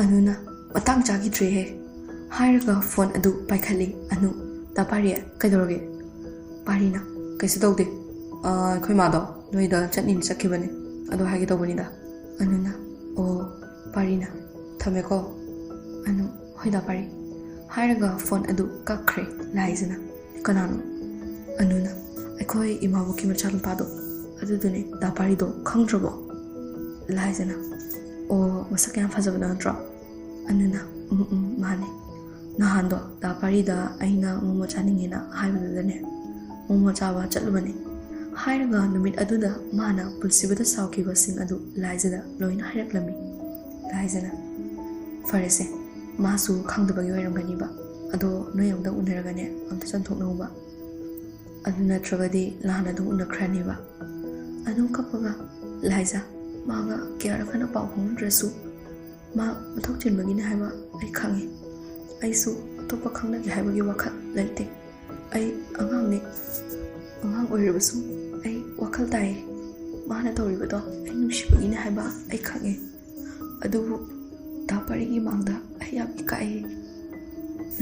ꯑꯅꯨꯅ ꯃꯇꯥꯡ ꯆꯥꯈꯤꯗ꯭ꯔꯦꯍꯦ ꯍꯥꯏꯔꯒ ꯐꯣꯟ ꯑꯗꯨ ꯄꯥꯏꯈꯠꯂꯤ ꯑꯅꯨ ꯗꯥ ꯄꯥꯔꯤ ꯀꯩꯗꯧꯔꯒꯦ ꯄꯥꯔꯤꯅ ꯀꯩꯁꯨ ꯇꯧꯗꯦ ꯑꯩꯈꯣꯏ ꯃꯥꯗꯣ ꯅꯣꯏꯗ ꯆꯠꯅꯤꯅ ꯆꯠꯈꯤꯕꯅꯦ ꯑꯗꯣ ꯍꯥꯏꯒꯦ ꯇꯧꯕꯅꯤꯗ ꯑꯅꯨꯅ ꯑꯣ ꯄꯥꯔꯤꯅ ꯊꯝꯃꯦꯀꯣ ꯑꯅꯨ ꯍꯣꯏ ꯗꯥ ꯄꯥꯔꯤ ꯍꯥꯏꯔꯒ ꯐꯣꯟ ꯑꯗꯨ ꯀꯛꯈ꯭ꯔꯦ ꯂꯥꯏꯖꯅ ꯀꯅꯥꯅꯣ ꯑꯅꯨꯅ ꯑꯩꯈꯣꯏ ꯏꯃꯥꯕꯣꯛꯀꯤ ꯃꯆꯥꯅꯨꯄꯥꯗꯣ ꯑꯗꯨꯗꯨꯅꯦ ꯗꯥ ꯄꯥꯔꯤꯗꯣ ꯈꯪꯗ꯭ꯔꯕꯣ ꯂꯥꯏꯖꯅ ꯑꯣ ꯃꯁꯛ ꯌꯥꯝ ꯐꯖꯕꯗꯣ ꯅꯠꯇ꯭ꯔꯣ ꯑꯅꯨꯅ ꯃꯥꯅꯦ ꯅꯍꯥꯟꯗꯣ ꯗꯥ ꯄꯥꯔꯤꯗ ꯑꯩꯅ ꯃꯣꯃꯣ ꯆꯥꯅꯤꯡꯉꯦꯅ ꯍꯥꯏꯕꯗꯨꯗꯅꯦ ꯃꯣꯃꯣ ꯆꯥꯕ ꯆꯠꯂꯨꯕꯅꯦ ꯍꯥꯏꯔꯒ ꯅꯨꯃꯤꯠ ꯑꯗꯨꯗ ꯃꯥꯅ ꯄꯨꯟꯁꯤꯕꯗ ꯁꯥꯎꯈꯤꯕꯁꯤꯡ ꯑꯗꯨ ꯂꯥꯏꯖꯗ ꯂꯣꯏꯅ ꯍꯥꯏꯔꯛꯂꯝꯃꯤ ꯂꯥꯏꯖꯅ ꯐꯔꯦꯁꯦ ꯃꯥꯁꯨ ꯈꯪꯗꯕꯒꯤ ꯑꯣꯏꯔꯝꯒꯅꯤꯕ ꯑꯗꯣ ꯅꯣꯏ ꯑꯃꯨꯛꯇ ꯎꯅꯔꯒꯅꯦ ꯑꯝꯇ ꯆꯟꯊꯣꯛꯅꯧꯕ ꯑꯗꯨ ꯅꯠꯇ꯭ꯔꯒꯗꯤ ꯂꯥꯟ ꯑꯗꯨꯝ ꯎꯅꯈ꯭ꯔꯅꯦꯕ ꯑꯗꯨꯝ ꯀꯞꯄꯒ ꯂꯥꯏꯖ ꯃꯥꯒ ꯀꯌꯥꯔꯛ ꯍꯟꯅ ꯄꯥꯎ ꯐꯥꯎꯅꯗ꯭ꯔꯁꯨ ꯃꯥ ꯃꯊꯧ ꯆꯤꯟꯕꯒꯤꯅꯦ ꯍꯥꯏꯕ ꯑꯩ ꯈꯪꯉꯦ ꯑꯩꯁꯨ ꯑꯇꯣꯞꯄ ꯈꯪꯅꯒꯦ ꯍꯥꯏꯕꯒꯤ ꯋꯥꯈꯜ ꯂꯩꯇꯦ ꯑꯩ ꯑꯉꯥꯡꯅꯤ ꯑꯉꯥꯡ ꯑꯣꯏꯔꯕꯁꯨ ꯑꯩ ꯋꯥꯈꯜ ꯇꯥꯏꯌꯦ ꯃꯥꯅ ꯇꯧꯔꯤꯕꯗꯣ ꯑꯩ ꯅꯨꯡꯁꯤꯕꯒꯤꯅꯦ ꯍꯥꯏꯕ ꯑꯩ ꯈꯪꯉꯦ ꯑꯗꯨꯕꯨ ꯗꯥ ꯄꯥꯔꯤꯒꯤ ꯃꯥꯡꯗ ꯑꯩ ꯌꯥꯝ ꯏꯀꯥꯏꯌꯦ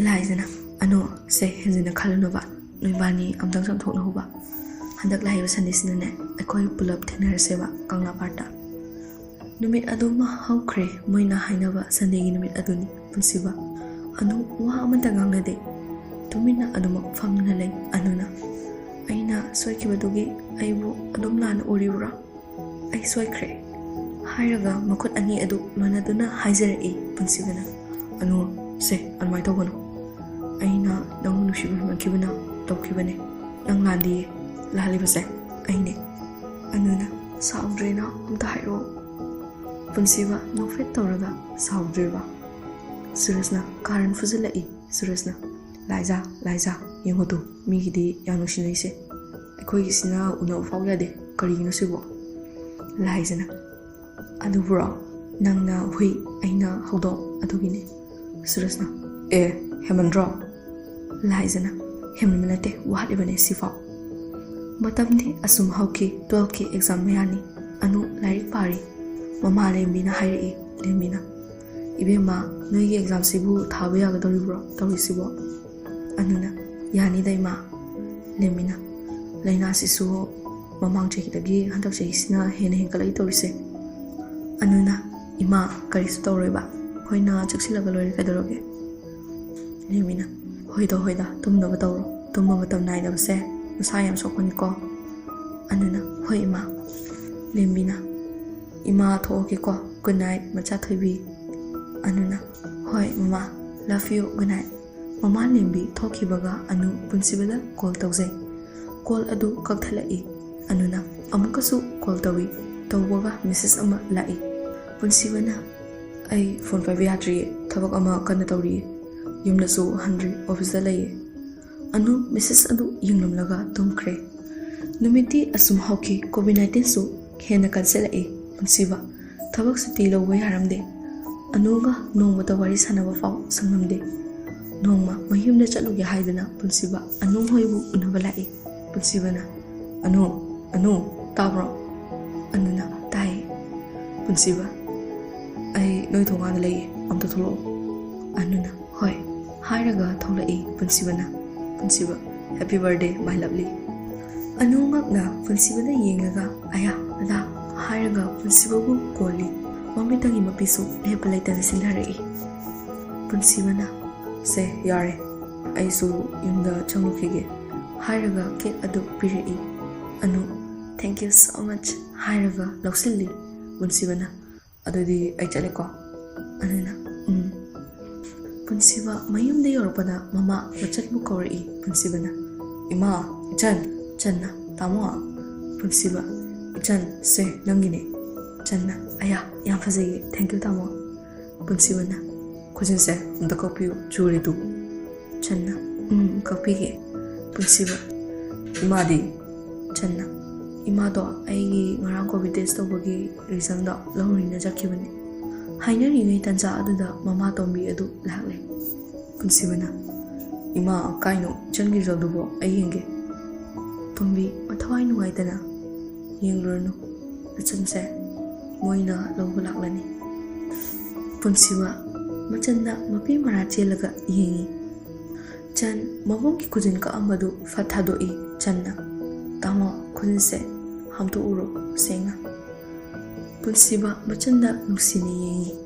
ꯂꯥꯏꯖꯅ ꯑꯅꯣ ꯁꯦ ꯍꯦꯟꯖꯤꯟꯅ ꯈꯜꯂꯨꯅꯨꯕ ꯅꯣꯏꯕꯥꯅꯤ ꯑꯝꯇꯪ ꯆꯪꯊꯣꯛꯅꯍꯧꯕ ꯍꯟꯗꯛ ꯂꯥꯛꯏꯕ ꯁꯟꯗꯦꯁꯤꯅꯅꯦ ꯑꯩꯈꯣꯏ ꯄꯨꯂꯞ ꯊꯦꯡꯅꯔꯁꯦꯕ ꯀꯪꯂꯥ ꯄꯥꯠꯇ ꯅꯨꯃꯤꯠ ꯑꯗꯨꯃ ꯍꯧꯈ꯭ꯔꯦ ꯃꯣꯏꯅ ꯍꯥꯏꯅꯕ ꯁꯟꯗꯦꯒꯤ ꯅꯨꯃꯤꯠ ꯑꯗꯨꯅꯤ ꯄꯨꯟꯁꯤꯕ ꯑꯅꯨ ꯋꯥ ꯑꯃꯇ ꯉꯥꯡꯅꯗꯦ ꯇꯨꯃꯤꯟꯅ ꯑꯗꯨꯃꯛ ꯐꯝꯗꯨꯅ ꯂꯩ ꯑꯅꯨꯅ ꯑꯩꯅ ꯁꯣꯏꯈꯤꯕꯗꯨꯒꯤ ꯑꯩꯕꯨ ꯑꯗꯨꯝ ꯂꯥꯟꯅ ꯎꯔꯤꯕ꯭ꯔꯥ ꯑꯩ ꯁꯣꯏꯈ꯭ꯔꯦ ꯍꯥꯏꯔꯒ ꯃꯈꯨꯠ ꯑꯅꯤ ꯑꯗꯨ ꯂꯣꯟꯅꯗꯨꯅ ꯍꯥꯏꯖꯔꯛꯏ ꯄꯨꯟꯁꯤꯕꯅ ꯑꯅꯨ ꯁꯦ ꯑꯗꯨꯃꯥꯏꯅ ꯇꯧꯒꯅꯨ ꯑꯩꯅ ꯅꯪꯕꯨ ꯅꯨꯡꯁꯤꯕ ꯍꯦꯟꯃꯟꯈꯤꯕꯅ ꯇꯧꯈꯤꯕꯅꯦ ꯅꯪ ꯂꯥꯜꯂꯤꯌꯦ ꯂꯥꯜꯂꯤꯕꯁꯦ ꯑꯩꯅꯦ ꯑꯅꯨꯅ ꯁꯥꯎꯗ꯭ꯔꯦꯅ ꯑꯝꯇ ꯍꯥꯏꯔꯛꯑꯣ ꯄꯨꯟꯁꯤꯕ ꯅꯣꯛꯐꯦꯠ ꯇꯧꯔꯒ ꯁꯥꯎꯗ꯭ꯔꯦꯕ ꯁꯨꯔꯖꯅ ꯀꯥꯔꯟ ꯐꯨꯖꯤꯜꯂꯛꯏ ꯁꯨꯔꯖꯅ ꯂꯥꯏꯖꯥ ꯌꯦꯡꯉꯣꯇꯨ ꯃꯤꯒꯤꯗꯤ ꯌꯥꯝ ꯅꯨꯡꯁꯤꯅꯩꯁꯦ ꯑꯩꯈꯣꯏꯒꯤꯁꯤꯅ ꯎꯅꯕ ꯐꯥꯎ ꯌꯥꯗꯦ ꯀꯔꯤꯒꯤꯅꯣ ꯁꯤꯕꯣ ꯂꯥꯏꯖꯅ ꯑꯗꯨꯕꯨꯔꯣ ꯅꯪꯅ ꯍꯨꯏ ꯑꯩꯅ ꯍꯧꯗꯣꯡ ꯑꯗꯨꯒꯤꯅꯦ ꯁꯨꯔꯖꯅ ꯍꯦꯃꯟꯗ꯭ꯔꯣ ꯂꯥꯏꯖꯅ ꯍꯦꯃꯟꯕ ꯅꯠꯇꯦ ꯋꯥꯠꯂꯤꯕꯅꯦ ꯁꯤꯐꯥꯎ ꯃꯇꯝꯗꯤ ꯑꯁꯨꯝ ꯍꯧꯈꯤ 12ꯀꯤ ꯑꯦꯛꯖꯥꯝ ꯃꯌꯥꯅꯤ ꯑꯅꯨ ꯂꯥꯏꯔꯤꯛ ꯄꯥꯔꯤ ꯃꯃꯥ ꯂꯦꯝꯕꯤꯅ ꯍꯥꯏꯔꯛꯏ ꯂꯦꯝꯕꯤꯅ ꯏꯕꯦꯝꯃ ꯅꯣꯏꯒꯤ ꯑꯦꯛꯖꯥꯝꯁꯤꯕꯨ ꯊꯥꯕ ꯌꯥꯒꯗꯧꯔꯤꯕ꯭ꯔꯣ ꯇꯧꯔꯤꯁꯤꯕꯣ ꯑꯅꯨꯅ ꯌꯥꯅꯤꯗ ꯏꯃꯥ ꯂꯦꯝꯕꯤꯅ ꯂꯥꯏꯅꯥꯁꯤꯁꯨ ꯃꯃꯥꯡ ꯆꯍꯤꯗꯒꯤ ꯍꯟꯗꯛ ꯆꯍꯤꯁꯤꯅ ꯍꯦꯟꯅ ꯍꯦꯟꯒꯠꯂꯛꯏ ꯇꯧꯔꯤꯁꯦ ꯑꯅꯨꯅ ꯏꯃꯥ ꯀꯔꯤꯁꯨ ꯇꯧꯔꯣꯏꯕ ꯑꯩꯈꯣꯏꯅ ꯆꯦꯛꯁꯤꯜꯂꯒ ꯂꯣꯏꯔꯦ ꯀꯩꯗꯧꯔꯒꯦ ꯂꯦꯝꯕꯤꯅ ꯍꯣꯏꯗ ꯇꯨꯝꯅꯕ ꯇꯧꯔꯣ ꯇꯨꯝꯕ ꯃꯇꯝ ꯅꯥꯏꯗꯕꯁꯦ ꯃꯁꯥ ꯌꯥꯝ ꯁꯣꯛꯄꯅꯤꯀꯣ ꯑꯅꯨꯅ ꯍꯣꯏ ꯏꯃꯥ ꯂꯦꯝꯕꯤꯅ ꯏꯃꯥ ꯊꯣꯛꯑꯒꯦꯀꯣ ꯒꯨꯗ ꯅꯥꯏꯠ ꯃꯆꯥ ꯊꯣꯏꯕꯤ ꯑꯅꯨꯅ ꯍꯣꯏ ꯃꯃꯥ ꯂꯚ ꯌꯨ ꯒꯨꯗ ꯅꯥꯏꯠ ꯃꯃꯥ ꯂꯦꯝꯕꯤ ꯊꯣꯛꯈꯤꯕꯒ ꯑꯅꯨ ꯄꯨꯟꯁꯤꯕꯗ ꯀꯣꯜ ꯇꯧꯖꯩ ꯀꯣꯜ ꯑꯗꯨ ꯀꯛꯊꯠꯂꯛꯏ ꯑꯅꯨꯅ ꯑꯃꯨꯛꯀꯁꯨ ꯀꯣꯜ ꯇꯧꯏ ꯇꯧꯕꯒ ꯃꯦꯁꯦꯖ ꯑꯃ ꯂꯥꯛꯏ ꯄꯨꯟꯁꯤꯕꯅ ꯑꯩ ꯐꯣꯟ ꯄꯥꯏꯕ ꯌꯥꯗ꯭ꯔꯤꯌꯦ ꯊꯕꯛ ꯑꯃ ꯀꯟꯅ ꯇꯧꯔꯤꯌꯦ ꯌꯨꯝꯗꯁꯨ ꯍꯟꯗ꯭ꯔꯤ ꯑꯣꯐꯤꯁꯇ ꯂꯩꯌꯦ ꯑꯅꯨ ꯃꯦꯁꯦꯖ ꯑꯗꯨ ꯌꯦꯡꯂꯝꯂꯒ ꯇꯨꯝꯈ꯭ꯔꯦ ꯅꯨꯃꯤꯠꯇꯤ ꯑꯁꯨꯝ ꯍꯧꯈꯤ COVID-19ꯁꯨ ꯍꯦꯟꯅ ꯀꯟꯁꯤꯜꯂꯛꯏ ꯄꯨꯟꯁꯤꯕ ꯊꯕꯛ ꯁꯨꯇꯤ ꯂꯧꯕ ꯌꯥꯔꯝꯗꯦ ꯑꯅꯨꯒ ꯅꯣꯡꯃꯇ ꯋꯥꯔꯤ ꯁꯥꯟꯅꯕ ꯐꯥꯎ ꯁꯪꯂꯝꯗꯦ ꯅꯣꯡꯃ ꯃꯌꯨꯝꯗ ꯆꯠꯂꯨꯒꯦ ꯍꯥꯏꯗꯨꯅ ꯄꯨꯟꯁꯤꯕ ꯑꯅꯨ ꯍꯣꯏꯕꯨ ꯎꯅꯕ ꯂꯥꯛꯏ ꯄꯨꯟꯁꯤꯕꯅ ꯑꯅꯨ ꯇꯥꯕ꯭ꯔꯣ ꯑꯅꯨꯅ ꯇꯥꯏꯌꯦ ꯄꯨꯟꯁꯤꯕ ꯑꯩ ꯅꯣꯏ ꯊꯣꯡꯒꯥꯟꯗ ꯂꯩꯌꯦ ꯑꯝꯇ ꯊꯣꯛꯂꯛꯑꯣ ꯑꯅꯨꯅ ꯍꯣꯏ ꯍꯥꯏꯔꯒ ꯊꯣꯛꯂꯛꯏ ꯄꯨꯟꯁꯤꯕꯅ ꯄꯨꯟꯁꯤꯕ ꯍꯦꯄꯤ ꯕꯔꯊꯗꯦ ꯃꯥꯏ ꯂꯚꯂꯤ ꯑꯅꯨ ꯉꯛꯅ ꯄꯨꯟꯁꯤꯕꯅ ꯌꯦꯡꯂꯒ ꯑꯌꯥ ꯑꯗꯥ ꯍꯥꯏꯔꯒ ꯄꯨꯟꯁꯤꯕꯕꯨ ꯀꯣꯜꯂꯤ ꯃꯃꯤꯠꯇꯒꯤ ꯃꯄꯤꯁꯨ ꯂꯦꯞꯄ ꯂꯩꯇꯅ ꯁꯤꯟꯊꯔꯛꯏ ꯄꯨꯟꯁꯤꯕꯅ ꯁꯦ ꯌꯥꯔꯦ ꯑꯩꯁꯨ ꯌꯨꯝꯗ ꯆꯪꯂꯨꯈꯤꯒꯦ ꯍꯥꯏꯔꯒ ꯀꯦꯛ ꯑꯗꯨ ꯄꯤꯔꯛꯏ ꯑꯅꯨ ꯊꯦꯡꯛ ꯌꯨ ꯁꯣ ꯃꯆ ꯍꯥꯏꯔꯒ ꯂꯧꯁꯤꯜꯂꯤ ꯄꯨꯟꯁꯤꯕꯅ ꯑꯗꯨꯗꯤ ꯑꯩ ꯆꯠꯂꯦꯀꯣ ꯑꯅꯨꯅ ꯄꯨꯟꯁꯤꯕ ꯃꯌꯨꯝꯗ ꯌꯧꯔꯛꯄꯗ ꯃꯃꯥ ꯃꯆꯟꯕꯨ ꯀꯧꯔꯛꯏ ꯄꯨꯟꯁꯤꯕꯅ ꯏꯃꯥ ꯏꯆꯟ ꯆꯟꯅ ꯇꯥꯃꯣ ꯄꯨꯟꯁꯤꯕ ꯏꯆꯟ ꯁꯦ ꯅꯪꯒꯤꯅꯦ ꯆꯟꯅ ꯑꯌꯥ ꯌꯥꯝ ꯐꯖꯩꯌꯦ ꯊꯦꯡꯛ ꯌꯨ ꯇꯥꯃꯣ ꯄꯨꯟꯁꯤꯕꯅ ꯈꯨꯖꯤꯟꯁꯦ ꯑꯝꯇ ꯀꯛꯄꯤꯌꯨ ꯆꯨꯔꯤꯗꯨ ꯆꯟꯅ ꯀꯛꯄꯤꯒꯦ ꯄꯨꯟꯁꯤꯕ ꯏꯃꯥꯗꯤ ꯆꯟꯅ ꯏꯃꯥꯗꯣ ꯑꯩꯒꯤ ꯉꯔꯥꯡ COVID ꯇꯦꯁ ꯇꯧꯕꯒꯤ ꯔꯤꯖꯜꯗꯣ ꯂꯧꯔꯤꯅ ꯆꯠꯈꯤꯕꯅꯤ ꯍꯥꯏꯅꯔꯤꯉꯩ ꯇꯟꯖꯥ ꯑꯗꯨꯗ ꯃꯃꯥ ꯇꯣꯝꯕꯤ ꯑꯗꯨ ꯂꯥꯛꯂꯦ ꯄꯨꯟꯁꯤꯕꯅ ꯏꯃꯥ ꯀꯥꯏꯅꯣ ꯏꯆꯟꯒꯤ ꯔꯤꯖꯜꯗꯨꯕꯣ ꯑꯩ ꯌꯦꯡꯒꯦ ꯇꯣꯝꯕꯤ ꯃꯊꯋꯥꯏ ꯅꯨꯡꯉꯥꯏꯇꯅ ꯌꯦꯡꯂꯨꯔꯅꯨ ꯅꯆꯟꯁꯦ ꯃꯣꯏꯅ ꯂꯧꯕ ꯂꯥꯛꯂꯅꯤ ꯄꯨꯟꯁꯤꯕ ꯃꯆꯟꯅ ꯃꯄꯤ ꯃꯔꯥ ꯆꯦꯜꯂꯒ ꯌꯦꯡꯉꯤ꯫ ꯆꯟ ꯃꯕꯨꯡꯒꯤ ꯈꯨꯖꯤꯟ ꯀꯛꯑꯝꯕꯗꯨ ꯐꯠ ꯊꯥꯗꯣꯛꯏ ꯆꯟꯅ꯫ ꯇꯥꯃꯣ ꯈꯨꯖꯤꯟꯁꯦ ꯍꯥꯝꯗꯣꯛꯎꯔꯣ ꯁꯦꯡꯅ꯫ ꯄꯨꯟꯁꯤꯕ ꯃꯆꯟꯗ ꯅꯨꯡꯁꯤꯅ ꯌꯦꯡꯉꯤ꯫